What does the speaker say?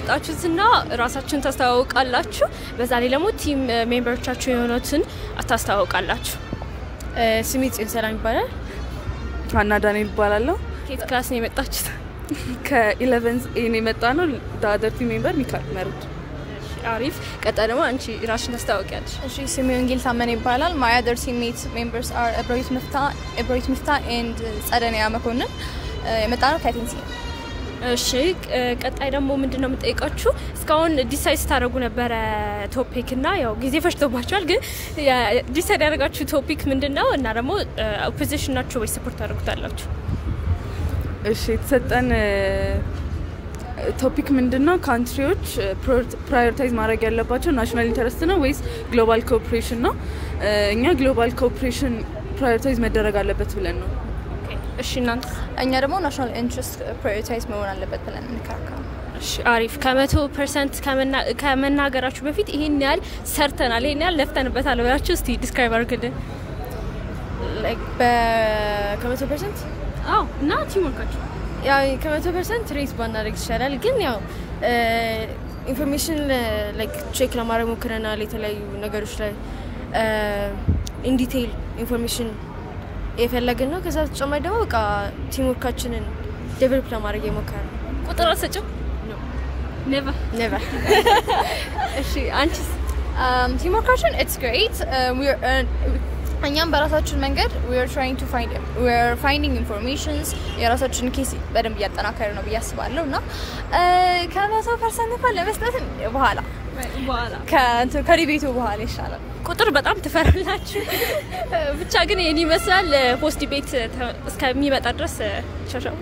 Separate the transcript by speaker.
Speaker 1: የመጣችሁትና ራሳችሁን ታስተዋውቃላችሁ በዛ ላይ ደግሞ ቲም ሜምበሮቻችሁ የሆኑትን አታስተዋውቃላችሁ
Speaker 2: ስሜ ጽዮን ሰላም ይባላል
Speaker 3: ሀና ዳንኤል ይባላለሁ
Speaker 1: ከየት ክላስ ነው የመጣችሁት
Speaker 3: ከ11 ኤ ነው የመጣነው the team member ሚካኤል መርድ
Speaker 1: አሪፍ ቀጣይ ደግሞ አንቺ ራስሽን ታስተዋውቂያለሽ
Speaker 2: እሺ ስሜ ወንጌል ታመነ ይባላል my other teammates members are እብራሂት ምፍታ and ጸደኒያ መኮንን የመጣነው ከቴንሲ
Speaker 1: እሺ ቀጣይ ደግሞ ምንድነው የምጠይቃችሁ እስካሁን ዲሳይድ ታደርጉ ነበር ቶፒክ እና ያው ጊዜ ፈጅቶባችኋል ግን ዲሳይድ ያደረጋችሁ ቶፒክ ምንድነው እና ደግሞ ኦፖዚሽን ናችሁ ወይ ሰፖርት ታደርጉታላችሁ
Speaker 3: እሺ ተሰጠን ቶፒክ ምንድነው ካንትሪዎች ፕራዮሪታይዝ ማድረግ ያለባቸው ናሽናል ኢንተረስት ነው ወይስ ግሎባል ኮኦፕሬሽን ነው እኛ ግሎባል ኮኦፕሬሽን ፕራዮሪታይዝ መደረግ አለበት ብለን ነው
Speaker 1: እሺ እናንተ
Speaker 2: እኛ ደግሞ ናሽናል ኢንትረስት ፕራዮሪታይዝ መሆን አለበት ብለን እንከራከራለን
Speaker 1: እሺ አሪፍ ከ100% ከመናገራችሁ በፊት ይሄን ያህል ሰርተናል ይሄን ያህል ለፍተንበታል ብላችሁ እስቲ ዲስክራይብ አድርጉልን
Speaker 2: like ከ100%
Speaker 1: አዎ እና ቲም ወርካችሁ
Speaker 2: ያው ከ100% ሬት ባናደርግ ይችላል ግን ያው ኢንፎርሜሽን like ቼክ ለማድረግ ሞክረናል የተለያዩ ነገሮች ላይ ኢን ዲቴይል ኢንፎርሜሽን የፈለግን ነው ከዛ ተጨማሪ ደግሞ በቃ ቲም ወርካችንን ዴቨሎፕ ለማድረግ የሞከረን
Speaker 1: ቁጥር አሰጨው ኖ never እሺ አንቺስ
Speaker 2: ቲም ወርካችን it's great እኛም በራሳችን መንገድ we are finding informations የራሳችን ኬስ በደንብ ያጠናከረ ነው በያስባለውና ከ100% እንኳን ለመስጠት በኋላ ከሪቤቱ በኋላ ይሻላል
Speaker 1: ቁጥር በጣም ተፈራላችሁ ብቻ ግን የኔ ይመስላል ፖስት ዲቤት እስከሚመጣ ድረስ ቻቻው